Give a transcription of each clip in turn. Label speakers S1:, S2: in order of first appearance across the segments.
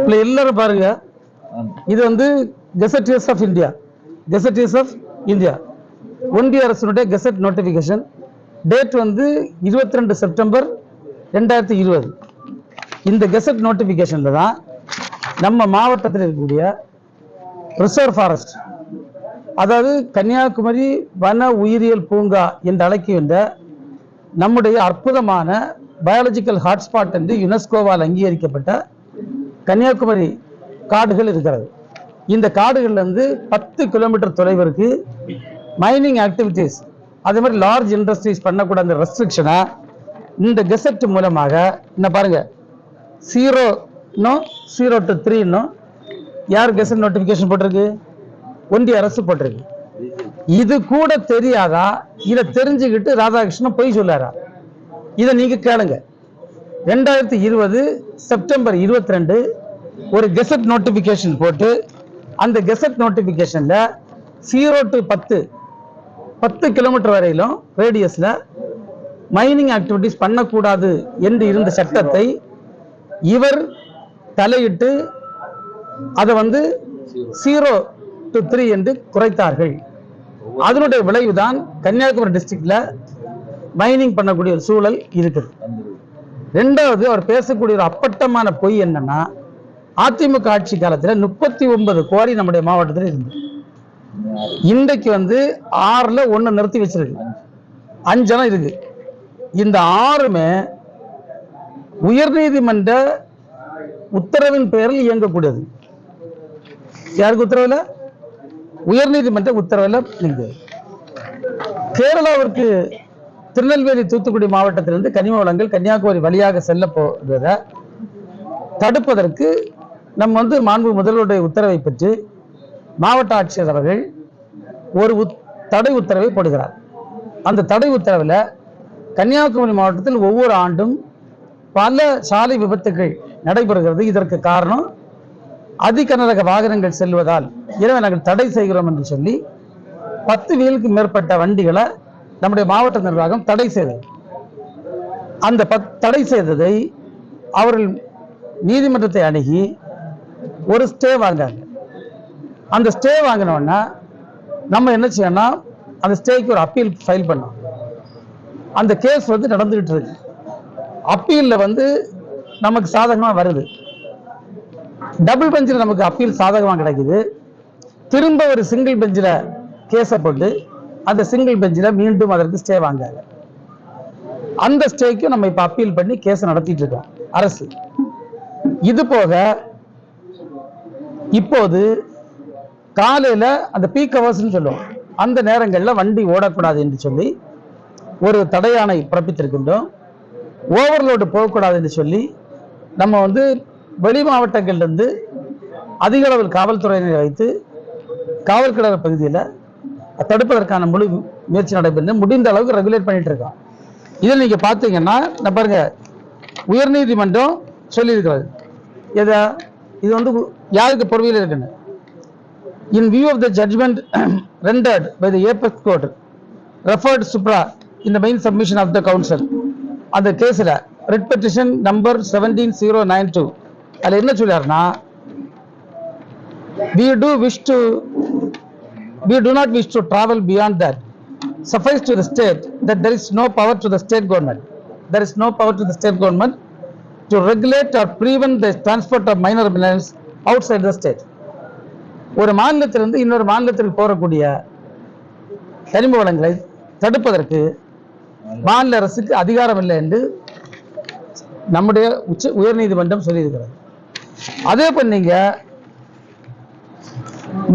S1: இல்லை எல்லாரும் பாருங்க, இது வந்து கெசட்டியர்ஸ் ஆஃப் இந்தியா, கெசட்டியர்ஸ் ஆஃப் இந்தியா ஒன்றிய அரசினுடைய கெசட் நோட்டிஃபிகேஷன். டேட் வந்து 22 செப்டம்பர் 2020. இந்த கெசட் நோட்டிஃபிகேஷனில் தான் நம்ம மாவட்டத்தில் இருக்கக்கூடிய ரிசர்வ் ஃபாரஸ்ட், அதாவது கன்னியாகுமரி வன உயிரியல் பூங்கா என்று அழைக்கின்ற நம்முடைய அற்புதமான பயாலஜிக்கல் ஹாட்ஸ்பாட் என்று யுனெஸ்கோவால் அங்கீகரிக்கப்பட்ட கன்னியாகுமரி காடுகள் இருக்கிறது. இந்த காடுகள்லேருந்து 10 கிலோமீட்டர் தொலைவிற்கு மைனிங் ஆக்டிவிட்டீஸ், அதே மாதிரி லார்ஜ் இண்டஸ்ட்ரீஸ் பண்ணக்கூடாத அந்த ரெஸ்ட்ரிக்ஷனை இந்த கெசட் மூலமாக என்ன பாருங்க, 0 to 3 யார் கெசட் நோட்டிஃபிகேஷன் போட்டிருக்கு? ஒன்றிய அரசு போட்டிருக்கு. இது கூட தெரியாதா? இதை தெரிஞ்சுக்கிட்டு ராதாகிருஷ்ணன் பொய் சொல்லாரா? இதை நீங்க கேளுங்க. 2020 செப்டம்பர் 22 ஒரு கெசட் நோட்டிஃபிகேஷன் போட்டு, அந்த கெசட் நோட்டிஃபிகேஷன்ல 0 to 10 கிலோமீட்டர் வரையிலும் ரேடியஸ்ல மைனிங் ஆக்டிவிட்டிஸ் பண்ணக்கூடாது என்று இருந்த சட்டத்தை இவர் தலையிட்டு அதை வந்து 0 to 3 என்று குறைத்தார்கள். அதனுடைய விளைவுதான் கன்னியாகுமரி டிஸ்ட்ரிக்ட்ல மைனிங் பண்ணக்கூடிய ஒரு சூழல் இருக்குது. ரெண்டாவது, அவர் பேசக்கூடிய ஒரு அப்பட்டமான பொய் என்னன்னா, அதிமுக ஆட்சி காலத்தில் 39 குவாரி நம்முடைய மாவட்டத்தில் இருந்து இன்றைக்கு வந்து 6ல் 1 நிறுத்தி வச்சிருக்கு, 5 இருக்கு. இந்த 6மே உயர்நீதிமன்ற உத்தரவின் பெயரில் இயங்கக்கூடியது. யாருக்கு உத்தரவில்? உயர்நீதிமன்ற உத்தரவில் இருக்கு. கேரளாவிற்கு திருநெல்வேலி தூத்துக்குடி மாவட்டத்திலிருந்து கனிம வளங்கள் கன்னியாகுமரி வழியாக செல்ல போவதை தடுப்பதற்கு நம்ம வந்து மாண்பு முதல்வருடைய உத்தரவை பெற்று மாவட்ட ஆட்சியர் அவர்கள் ஒரு தடை உத்தரவை போடுகிறார். அந்த தடை உத்தரவில் கன்னியாகுமரி மாவட்டத்தில் ஒவ்வொரு ஆண்டும் பல சாலை விபத்துகள் நடைபெறுகிறது. இதற்கு காரணம் அதிகனரக வாகனங்கள் செல்வதால். எனவே நாங்கள் தடை செய்கிறோம் என்று சொல்லி 10 வீலுக்கு மேற்பட்ட வண்டிகளை நம்முடைய மாவட்ட நிர்வாகம் தடை செய்தது. அந்த தடை செய்ததை அவர்கள் நீதிமன்றத்தை அணுகி ஒரு ஸ்டே வாங்காங்க. அந்த ஸ்டே வாங்கினோன்னா நம்ம என்ன செய்யணும்னா, அந்த ஸ்டேக்கு ஒரு அப்பீல் ஃபைல் பண்ணோம். அந்த கேஸ் வந்து நடந்துகிட்டு இருக்கு. அப்பீலில் வந்து நமக்கு சாதகமாக வருது. டபுள் பெஞ்சில் நமக்கு அப்பீல் சாதகமாக கிடைக்குது. திரும்ப ஒரு சிங்கிள் பெஞ்சில் கேஸை போட்டு அந்த சிங்கிள் பெஞ்சில் மீண்டும் அதற்கு ஸ்டே வாங்காங்க. அந்த ஸ்டேக்கு நம்ம இப்போ அப்பீல் பண்ணி கேஸை நடத்திட்டு இருக்கோம் அரசு. இது போக இப்போது காலையில் அந்த பீக் ஹவர்ஸ்ன்னு சொல்லுவோம், அந்த நேரங்களில் வண்டி ஓடக்கூடாது என்று சொல்லி ஒரு தடையாணை பிறப்பித்திருக்கின்றோம். ஓவர்லோடு போகக்கூடாது என்று சொல்லி நம்ம வந்து வெளி மாவட்டங்களிலிருந்து அதிக அளவில் காவல்துறையினரை வைத்து காவல் கிடற பகுதியில் தடுப்பதற்கான முழு முயற்சி நடைபெற்று முடிந்த அளவுக்கு ரெகுலேட் பண்ணிட்டு இருக்கோம். இதில் நீங்கள் பார்த்தீங்கன்னா நான் பாருங்க, உயர்நீதிமன்றம் சொல்லியிருக்கிறது இது வந்து யாருக்கு பொறுமையில் இருக்குன்னு. In view of the judgment rendered by the apex court referred supra in the main submission of the council, அந்த கேஸில் ரெட் பெட்டிஷன் நம்பர் 17092 அதில் என்ன சொல்றாருன்னா, we do not wish to travel beyond that. Suffice to the state that there is no power to the state government. There is no power to the state government to regulate or prevent the transport of minor minerals outside the state. ஒரு மாநிலத்திலிருந்து இன்னொரு மாநிலத்திற்கு போகக்கூடிய கனிம வளங்களை தடுப்பதற்கு மாநில அரசுக்கு அதிகாரம் இல்லை என்று நம்முடைய உயர்நீதிமன்றம் சொல்லியிருக்கிறது. அதே போல் நீங்க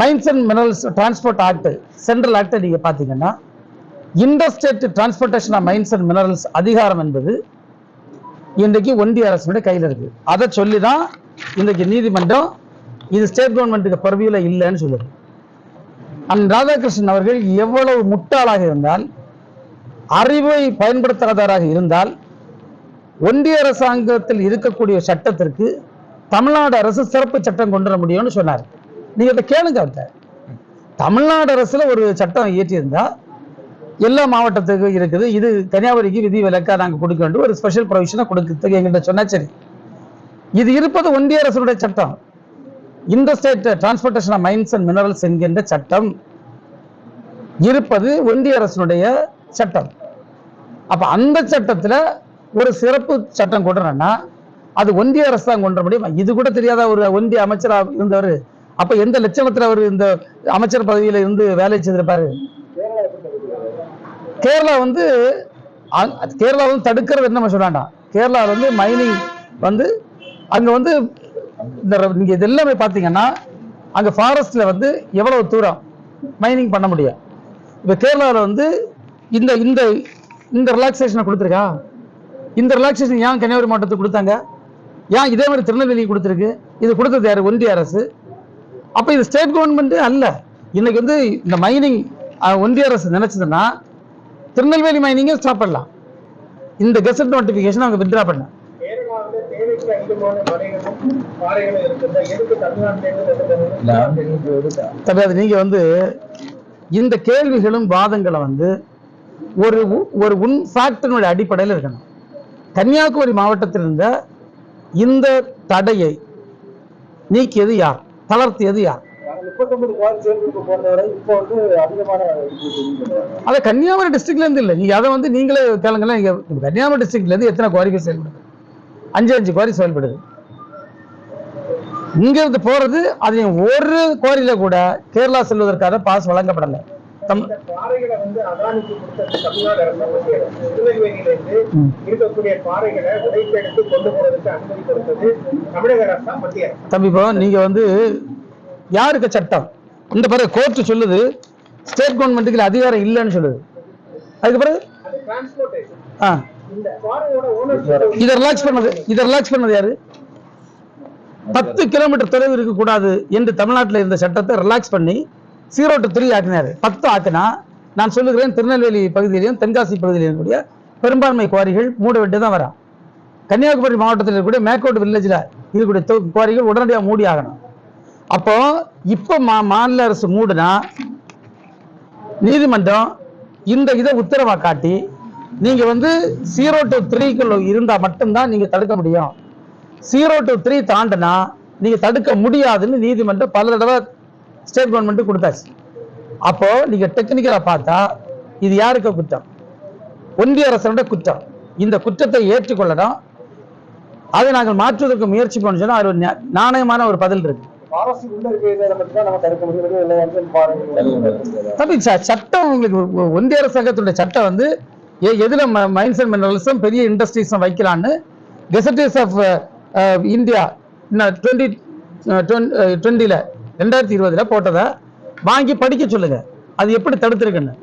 S1: mines and minerals transport act, central ஆக்டை நீங்க பாத்தீங்கன்னா, interstate transportation of mines and minerals அதிகாரம் என்பது இன்றைக்கு ஒன்றிய அரசுடைய கையில் இருக்கு. அதை சொல்லி தான் இன்றைக்கு நீதிமன்றம் இது ஸ்டேட் கவர்மெண்ட்டுக்கு பர்வியூல இல்லைன்னு சொல்லுது. ராதாகிருஷ்ணன் அவர்கள் எவ்வளவு முட்டாளாக இருந்தால், அறிவை பயன்படுத்தாதவராக இருந்தால், ஒன்றிய அரசாங்கத்தில் இருக்கக்கூடிய சட்டத்திற்கு தமிழ்நாடு அரசு சிறப்பு சட்டம் கொண்டு வர முடியும்னு சொன்னார். நீங்க அதை கேளுங்க. தமிழ்நாடு அரசுல ஒரு சட்டம் இயற்றியிருந்தா எல்லா மாவட்டத்துக்கும் இருக்குது, இது கன்னியாகுமரிக்கு விதி விலக்கா நாங்கள் கொடுக்க வேண்டும், ஒரு ஸ்பெஷல் ப்ரொவிஷனை கொடுக்கறதுக்கு எங்கிட்ட சொன்னா சரி. இது இருப்பது ஒன்றிய அரசுடைய சட்டம், interstate transportation of mines and minerals என்கின்ற சட்டம் இருப்பது ஒன்றிய அரசுடைய சட்டம். அப்ப அந்த சட்டத்துல ஒரு சிறப்பு சட்டம் கொண்டுறா அது ஒன்றிய அரசு தான் கொண்டு முடியும். இது கூட தெரியாத ஒரு ஒன்றிய அமைச்சராக இருந்தவர் அப்ப எந்த லட்சணத்துல அவர் இந்த அமைச்சர் பதவியில இருந்து வேலை செய்திருப்பாரு? கேரளா வந்து தடுக்கிறது என்ன சொல்றாண்டா, கேரளா வந்து மைனிங் வந்து அங்க வந்து நீங்க இது எல்லாமே பாத்தீங்கன்னா அங்க ஃபாரஸ்ட்ல வந்து எவ்வளவு தூரம் மைனிங் பண்ண முடியும். இப்ப கேரளாவில் வந்து இந்த இந்த இந்த ரிலாக்ஸேஷனை கொடுத்துருக்கா, இந்த ரிலாக்ஸேஷன் ஏன் கன்னியாகுமரி மாவட்டத்துக்கு கொடுத்தாங்க, ஏன் இதே மாதிரி திருநெல்வேலி கொடுத்துருக்கு? இது கொடுத்தது யாரு? ஒன்றிய அரசு. அப்ப இது ஸ்டேட் கவர்மெண்ட் அல்ல. இன்னைக்கு வந்து இந்த மைனிங் ஒன்றிய அரசு நினைச்சதுன்னா திருநெல்வேலி மைனிங்கை ஸ்டாப் பண்ணலாம். இந்த கெசட் நோட்டிபிகேஷன் அவங்க வித்ரா பண்ண. நீங்க வந்து இந்த கேள்விகளும் வாதங்களை வந்து ஒரு ஒரு உன் ஃபேக்டனுடைய அடிப்படையில் இருக்கணும். கன்னியாகுமரி மாவட்டத்தில் இருந்த இந்த தடையை நீக்கியது யார்? தளர்த்தியது யார்? அத கன்னியாகுமரி டிஸ்ட்ரிக்ட்ல இருந்து இல்ல, நீங்க அதை வந்து நீங்களே கேளுங்களேன். கன்னியாகுமரி டிஸ்ட்ரிக்ட்ல இருந்து எத்தனை குவாரிகள் செயல்படுது? 5 குவாரி செயல்படுது. இங்க இருந்து போறது அது ஒரு குவாரியில கூட கேரளா செல்வதற்கான பாஸ் வழங்கப்படலை. தம்பி நீங்க வந்து யாருக்கு சட்டம்? இந்த பிறகு கோர்ட் சொல்லுது ஸ்டேட் கவர்மெண்ட்டுக்கு அதிகாரம் இல்லைன்னு சொல்லுது. அதுக்கு பிறகு இதை ரிலாக்ஸ் பண்ணது யாரு? 10 கிலோமீட்டர் தொலைவு இருக்கக்கூடாது என்று தமிழ்நாட்டில் இருந்த சட்டத்தை ரிலாக்ஸ் பண்ணி 0 to 3 ஆக்கினாரு. 10 ஆக்கினா நான் சொல்லுகிறேன், திருநெல்வேலி பகுதியிலையும் தென்காசி பகுதியிலையும் கூடிய பெரும்பான்மை குவாரிகள் மூட வேண்டியதான் வரா. கன்னியாகுமரி மாவட்டத்தில் இருக்கக்கூடிய மேக்கோட் வில்லேஜில் இருக்கக்கூடிய குவாரிகள் உடனடியாக மூடி ஆகணும். அப்போ இப்போ மாநில அரசு மூடுனா நீதிமன்றம் இந்த இதை உத்தரவா காட்டி நீங்க வந்து 0 to 3 இருந்தா மட்டும்தான் நீங்க தடுக்க முடியும். 0 to 3 தாண்டினா நீங்க தடுக்க முடியாதுன்னு நீதிமன்றம் பல தடவை ஸ்டேட் கவர்மெண்ட் கொடுத்தாச்சு. அப்போ நீங்க டெக்னிக்கலா பார்த்தா இது யாருக்கு குற்றம்? ஒன்றிய அரசோட குற்றம். இந்த குற்றத்தை ஏற்றுக்கொள்ளணும். அதை நாங்கள் மாற்றுவதற்கு முயற்சி பண்ண சொன்னா அது ஒரு நாணயமான ஒரு பதில் இருக்கு. சட்டம் உங்களுக்கு ஒன்றிய அரசாங்கத்துடைய சட்டம் வந்து எதுல மைன்ஸ் அண்ட் மினரல்ஸும் பெரிய இண்டஸ்ட்ரீஸும் வைக்கலான்னு கெசட்டர்ஸ் ஆஃப் இந்தியா 2020 போட்டதை வாங்கி படிக்க சொல்லுங்க. அது எப்படி தடுத்திருக்குன்னு.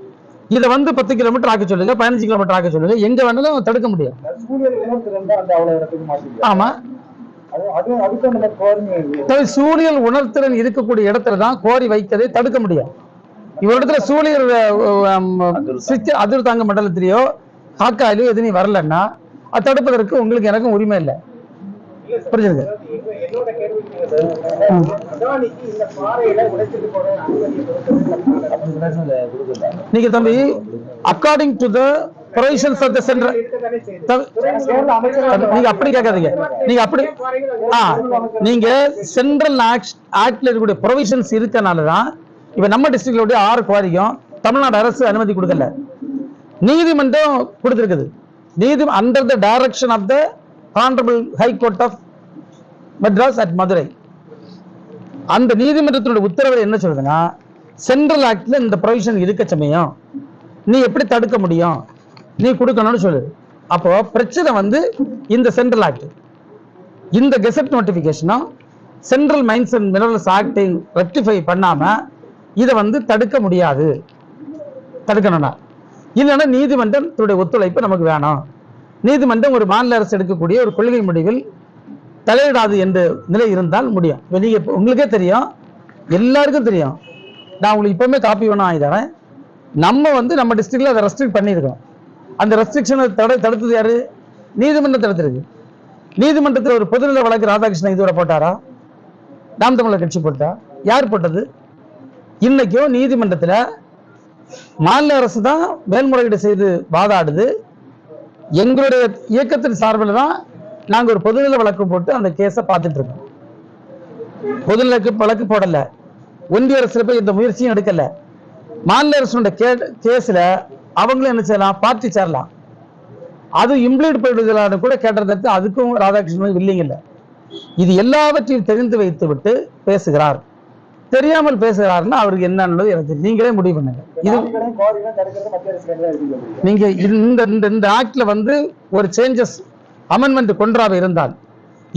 S1: இதை வந்து 10 கிலோமீட்டர் ஆக்க சொல்லுங்க, 15 கிலோமீட்டர் ஆக்க சொல்லுங்க, எங்க வேணாலும் தடுக்க முடியும். ஆமா, சூழியல் உணர்திறன் இருக்கக்கூடிய இடத்துல தான் கோரி வைத்ததை தடுக்க முடியும். இவரிடத்துல சூழியல் அதிர்தாங்க மண்டலத்திலேயோ காக்காயிலோ எதுவும் வரலன்னா அது தடுப்பதற்கு உங்களுக்கு எனக்கும் உரிமை இல்லை. புரிஞ்சுது? நீங்க தம்பி according to the provisions of the central, நீங்க அப்படி கேட்காதீங்க. நீங்க அப்படி நீங்க சென்ட்ரல் ஆக்ட்ல இருக்கக்கூடிய ப்ரொவிஷன்ஸ் இருக்கனாலதான் இப்ப நம்ம டிஸ்ட்ரிக்ட்ல 6 குவாரிக்கும் தமிழ்நாடு அரசு அனுமதி கொடுக்கல, நீதிமன்றம் கொடுத்திருக்குது. Under the direction of the Honorable High Court of Madras at Madurai. அந்த நீதிமன்றத்தினுடைய உத்தரவு என்ன சொல்றதுன்னா, சென்ட்ரல் ஆக்ட்ல இந்த ப்ரொவிஷன் இருக்க சமயம் நீ எப்படி தடுக்க முடியும், நீ கொடுக்கணும்னு சொல்லுது. அப்போ பிரச்சனை வந்து இந்த சென்ட்ரல் ஆக்ட், இந்த கெசட் நோட்டிபிகேஷனும் சென்ட்ரல் மைன்ஸ் அண்ட் மினரல்ஸ் ஆக்டை ரெக்டிஃபை பண்ணாம இதை வந்து தடுக்க முடியாது. தடுக்கணும்னா இல்லைன்னா நீதிமன்றத்துடைய ஒத்துழைப்பு நமக்கு வேணும். நீதிமன்றம் ஒரு மாநில அரசு எடுக்கக்கூடிய ஒரு கொள்கை முடிவில் தலையிடாது என்ற நிலை இருந்தால் முடியும். நீங்க உங்களுக்கே தெரியும், எல்லாருக்கும் தெரியும், நான் உங்களுக்கு இப்பவுமே காப்பி வேணும் ஆகிதரேன். நம்ம வந்து நம்ம டிஸ்ட்ரிக்ட்ல அதை ரெஸ்ட்ரிக்ட் பண்ணியிருக்கோம். அந்த ரெஸ்ட்ரிக்ஷனை தடுத்தது யாரு? நீதிமன்றம் தடுத்திருக்கு. நீதிமன்றத்தில் ஒரு பொதுநல வழக்கு ராதாகிருஷ்ணன் இதுவரை போட்டாரா? நாம் தமிழர் கட்சி போட்டா? யார் போட்டது? இன்னைக்கும் நீதிமன்றத்தில் மாநில அரசு தான் மேல்முறையீடு செய்து வாதாடுது. எங்களுடைய இயக்கத்தின் சார்பில் தான் நாங்க ஒரு பொதுநல வழக்கு போட்டு அந்த கேஸை பார்த்துட்டு இருக்கோம். பொதுநல வழக்கு போடல, ஒன்றிய அரசுல போய் இந்த முயற்சியும் எடுக்கல. மாநில அரசுடைய கேஸ்ல அவங்களும் என்ன செய்யலாம், பார்ட்டி சேரலாம். அது இம்ப்ளீட் பண்ணுவதற்கான கூட கேட்டதற்கு அதுக்கும் ராதாகிருஷ்ணன் வில்லிங் இல்லை. இது எல்லாவற்றையும் தெரிந்து வைத்து விட்டு பேசுகிறார். தெரியாமல் பேசுகிறாருன்னா அவருக்கு என்னன்னு எனக்கு நீங்களே முடிவு பண்ணுங்க. இது நீங்க இந்த ஆக்ட்ல வந்து ஒரு சேஞ்சஸ் அமெண்ட்மெண்ட் கொன்றாக இருந்தால்,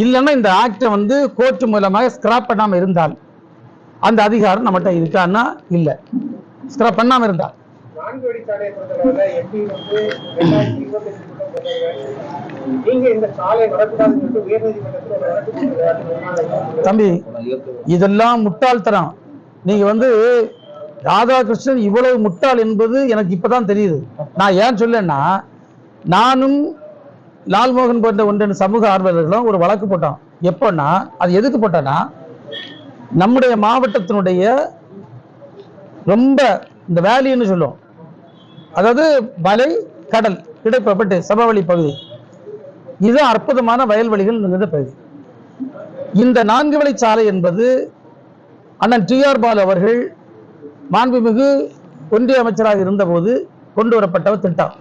S1: இல்லைன்னா இந்த ஆக்டை வந்து கோர்ட் மூலமாக ஸ்கிராப் பண்ணாம இருந்தால் அந்த அதிகாரம் நம்மகிட்ட இருக்கான்னா இல்ல. ஸ்கிராப் பண்ணாம இருந்தால் தம்பி இதெல்லாம் முட்டாள்தனம். நீங்க வந்து ராதாகிருஷ்ணன் இவ்வளவு முட்டாள் என்பது எனக்கு இப்பதான் தெரியுது. நான் ஏன் சொல்லேன்னா, நானும் லால்மோகன் போன்ற ஒன்றின் சமூக ஆர்வலர்களும் ஒரு வழக்கு போட்டோம். எப்போன்னா அது எதுக்கு போட்டோன்னா, நம்முடைய மாவட்டத்தினுடைய ரொம்ப இந்த வேலின்னு சொல்லுவோம், அதாவது மலை கடல் இடைப்பட்டு சமவெளி பகுதி, இது அற்புதமான வயல்வெளிகள் நிறைந்த பகுதி. இந்த 4 வழிச்சாலை என்பது அண்ணன் டி.ஆர். பாலு அவர்கள் மாண்புமிகு ஒன்றிய அமைச்சராக இருந்தபோது கொண்டு வரப்பட்ட திட்டம்.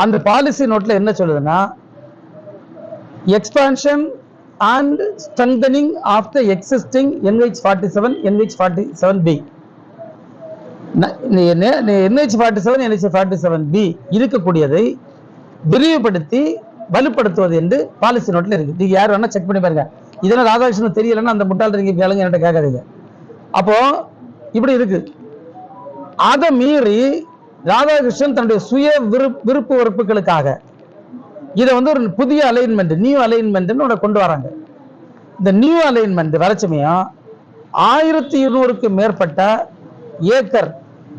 S1: அந்த பாலிசி நோட்ல என்ன சொல்லுதுன்னா, expansion and strengthening of the existing NH47 NH47B, NH47 NH47B இருக்கக்கூடியதை விரிவுபடுத்தி வலுப்படுத்துவது என்று பாலிசி நோட்ல இருக்கு. நீங்க யார் வேணா செக் பண்ணி பாருங்க. இதெல்லாம் ராதாகிருஷ்ணன் தெரியலன்னா அந்த முட்டாள் நீங்க கேளுங்க, என்கிட்ட கேட்காதீங்க. அப்போ இப்படி இருக்கு. அதை மீறி ராதாகிருஷ்ணன் தன்னுடைய சுய விருப்பு வெறுப்புகளுக்காக இதை வந்து ஒரு புதிய அலைன்மெண்ட், நியூ அலைன்மெண்ட் கொண்டு வராங்க. இந்த நியூ அலைன்மெண்ட் வரச்சமயம் 1200க்கும் மேற்பட்ட ஏக்கர்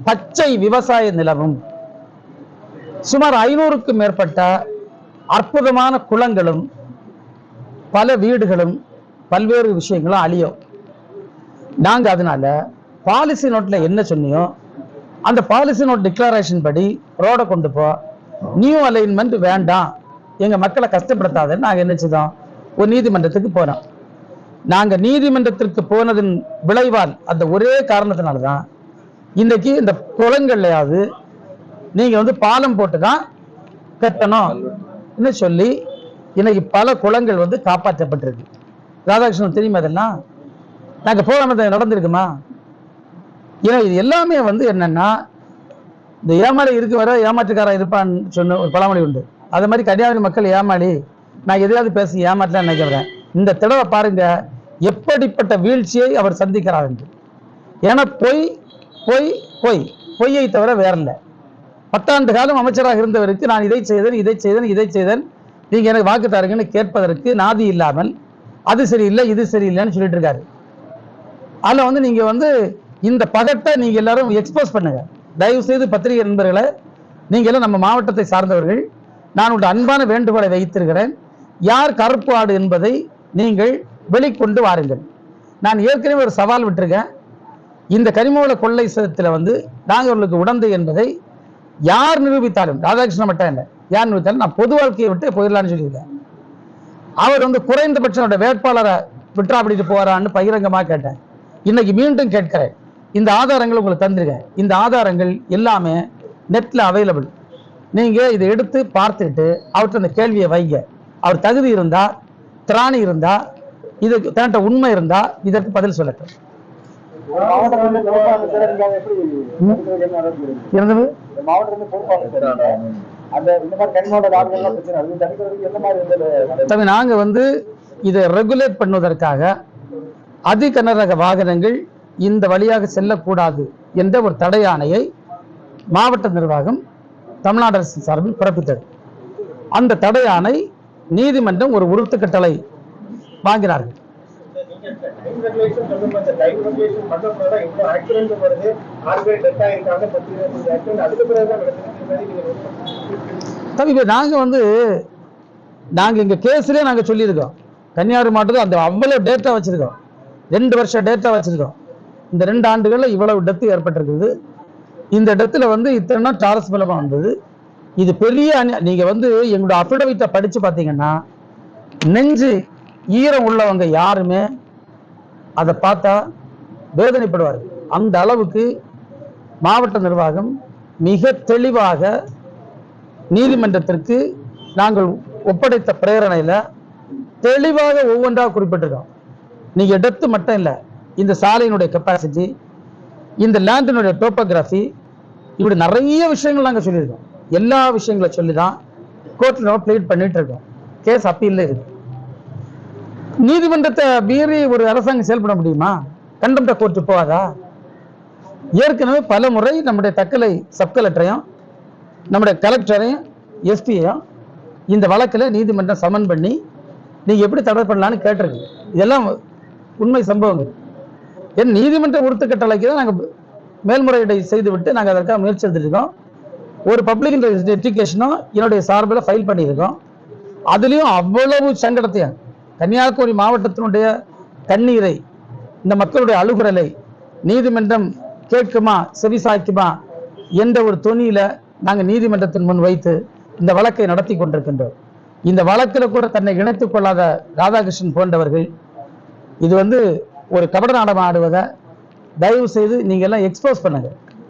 S1: பச்சை விவசாய நிலமும், சுமார் 500க்கும் மேற்பட்ட அற்புதமான குளங்களும், பல வீடுகளும், பல்வேறு விஷயங்களும் அழியும். நாங்க அதனால பாலிசி நோட்ல என்ன சொன்னியோ அந்த பாலிசி நோட் டிக்ளரேஷன் படி ரோட கொண்டு போ, நியூ அலைன்மெண்ட் வேண்டாம், எங்க மக்களை கஷ்டப்படுத்தாதுன்னு நாங்க என்ன செய்தோம், ஒரு நீதிமன்றத்துக்கு போனோம். நாங்க நீதிமன்றத்திற்கு போனதின் விளைவால் அந்த ஒரே காரணத்தினால்தான் இன்னைக்கு இந்த குளங்கள்லையாவது நீங்க வந்து பாலம் போட்டுதான் கட்டணும் சொல்லி இன்னைக்கு பல குளங்கள் வந்து காப்பாற்றப்பட்டிருக்கு. ராதாகிருஷ்ணன் தெரியுமா இதெல்லாம்? நாங்க போகாம நடந்திருக்குமா? ஏன்னா இது எல்லாமே வந்து என்னன்னா, இந்த ஏமாளி இருக்கு வர ஏமாற்றுக்காரன் இருப்பான்னு சொன்ன ஒரு பழமொழி உண்டு. அது மாதிரி கன்னியாகுமரி மக்கள் ஏமாளி, நான் எதையாவது பேசி ஏமாற்றலாம் நினைக்கிறேன். இந்த தடவை பாருங்க எப்படிப்பட்ட வீழ்ச்சியை அவர் சந்திக்கிறார் என்று. ஏன்னா பொய் பொய் பொய் பொய்யை தவிர வேற இல்லை. 10 ஆண்டு காலம் அமைச்சராக இருந்தவருக்கு நான் இதை செய்தேன் இதை செய்தேன் இதை செய்தேன், நீங்க எனக்கு வாக்கு தாருங்கன்னு கேட்பதற்கு நாதி இல்லாமல் அது சரியில்லை இது சரியில்லைன்னு சொல்லிட்டு இருக்காரு. அதில் வந்து நீங்க வந்து இந்த பகட்டை நீங்க எல்லாரும் எக்ஸ்போஸ் பண்ணுங்க. தயவு செய்து பத்திரிகை நண்பர்களை, நீங்க எல்லாம் நம்ம மாவட்டத்தை சார்ந்தவர்கள், நான் உங்களுடைய அன்பான வேண்டுகோளை வைத்திருக்கிறேன். யார் கருப்பு ஆடு என்பதை நீங்கள் வெளிக்கொண்டு வாருங்கள். நான் ஏற்கனவே ஒரு சவால் விட்டுருக்கேன். இந்த கனிமவள கொள்ளை சதத்தில் வந்து நாங்கள் உடந்தை என்பதை யார் நிரூபித்தாலும், ராதாகிருஷ்ணன் மட்டும் இல்லை, யார் நிரூபித்தாலும் நான் பொது வாழ்க்கையை விட்டு போயிடலான்னு சொல்லியிருக்கேன். அவர் வந்து குறைந்தபட்சம் வேட்பாளரை விட்டுறாப்பிட்டு போறான்னு பகிரங்கமாக கேட்டேன். இன்னைக்கு மீண்டும் கேட்கிறேன். இந்த ஆதாரங்கள் உங்களுக்கு தந்திருக்கேன். இந்த ஆதாரங்கள் எல்லாமே நெட்ல அவைலபிள். நீங்க இதை எடுத்து பார்த்துட்டு அவர்கிட்ட அந்த கேள்வியை வைங்க. அவர் தகுதி இருந்தா, திராணி இருந்தா, இதுக்கு தன்னிட்ட உண்மை இருந்தா இதற்கு பதில் சொல்லட்டும். நாங்க வந்து இதை ரெகுலேட் பண்ணுவதற்காக அதிகனரக வாகனங்கள் இந்த வழியாக செல்லக்கூடாது என்ற ஒரு தடை ஆணையை மாவட்ட நிர்வாகம் தமிழ்நாடு அரசு சார்பில் பிறப்பித்தது. அந்த தடை ஆணை நீதிமன்றம் ஒரு உறுத்து கட்டளை வாங்கினார்கள். நாங்க வந்து எங்க கேஸ்லயே நாங்க சொல்லியிருக்கோம், கன்னியாகுமரி மாவட்டத்தில் அந்த அவ்வளவு டேட்டா வச்சிருக்கோம், 2 வருஷ டேட்டா வச்சிருக்கோம். இந்த 2 ஆண்டுகள்ல இவ்வளவு டெத்து ஏற்பட்டிருக்குது. இந்த இடத்துல வந்து இத்தனை டாரஸ் மூலமா வந்தது. இது பெரிய நீங்க வந்து எங்களோட அபிடவிட்டை படிச்சு பார்த்தீங்கன்னா நெஞ்சு ஈரம் உள்ளவங்க யாருமே அதை பார்த்தா வேதனைப்படுவார்கள். அந்த அளவுக்கு மாவட்ட நிர்வாகம் மிக தெளிவாக நீதிமன்றத்திற்கு நாங்கள் ஒப்படைத்த பிரேரணையில தெளிவாக ஒவ்வொன்றாக குறிப்பிட்டிருக்கோம். நீங்க இடத்து மட்டும் இல்லை, இந்த சாலையினுடைய கெப்பாசிட்டி, இந்த லேண்டினுடைய டோப்போகிராஃபி, இப்படி நிறைய விஷயங்கள் நாங்கள் சொல்லியிருக்கோம். எல்லா விஷயங்களை சொல்லி தான் கோர்ட்டில் நம்ம ப்ளீட் பண்ணிட்டு இருக்கோம். கேஸ் அப்பீல்ல இருக்கு. நீதிமன்றத்தை மீறி ஒரு அரசாங்கம் செயல்பட முடியுமா? கண்டெம்ட் கோர்ட்டு போகாதா? ஏற்கனவே பல முறை நம்முடைய தக்கலை சப் கலெக்டரையும் நம்முடைய கலெக்டரையும் எஸ்பியையும் இந்த வழக்கில் நீதிமன்றம் சமன் பண்ணி நீங்க எப்படி தடை பண்ணலான்னு கேட்டிருக்கு. இதெல்லாம் உண்மை சம்பவங்கள். என் நீதிமன்ற உறுத்து கட்டளைக்கு தான் நாங்கள் மேல்முறையீடை செய்துவிட்டு நாங்கள் அதற்காக முயற்சி எடுத்துருக்கோம். ஒரு பப்ளிக் எஜுகேஷனும் என்னுடைய சார்பில் ஃபைல் பண்ணியிருக்கோம். அதுலேயும் அவ்வளவு சங்கடத்தையும் கன்னியாகுமரி மாவட்டத்தினுடைய கண்ணீரை, இந்த மக்களுடைய அழுகுரலை நீதிமன்றம் கேட்குமா செவிசாய்க்குமா என்ற ஒரு தொனியில நாங்கள் நீதிமன்றத்தின் முன் வைத்து இந்த வழக்கை நடத்தி கொண்டிருக்கின்றோம். இந்த வழக்கில் கூட தன்னை இணைத்துக் கொள்ளாத ராதாகிருஷ்ணன் போன்றவர்கள் இது ஒரு கபட நாடகம் ஆடுவதை தயவு செய்து நீங்க எல்லாம் எக்ஸ்போஸ் பண்ணுங்க.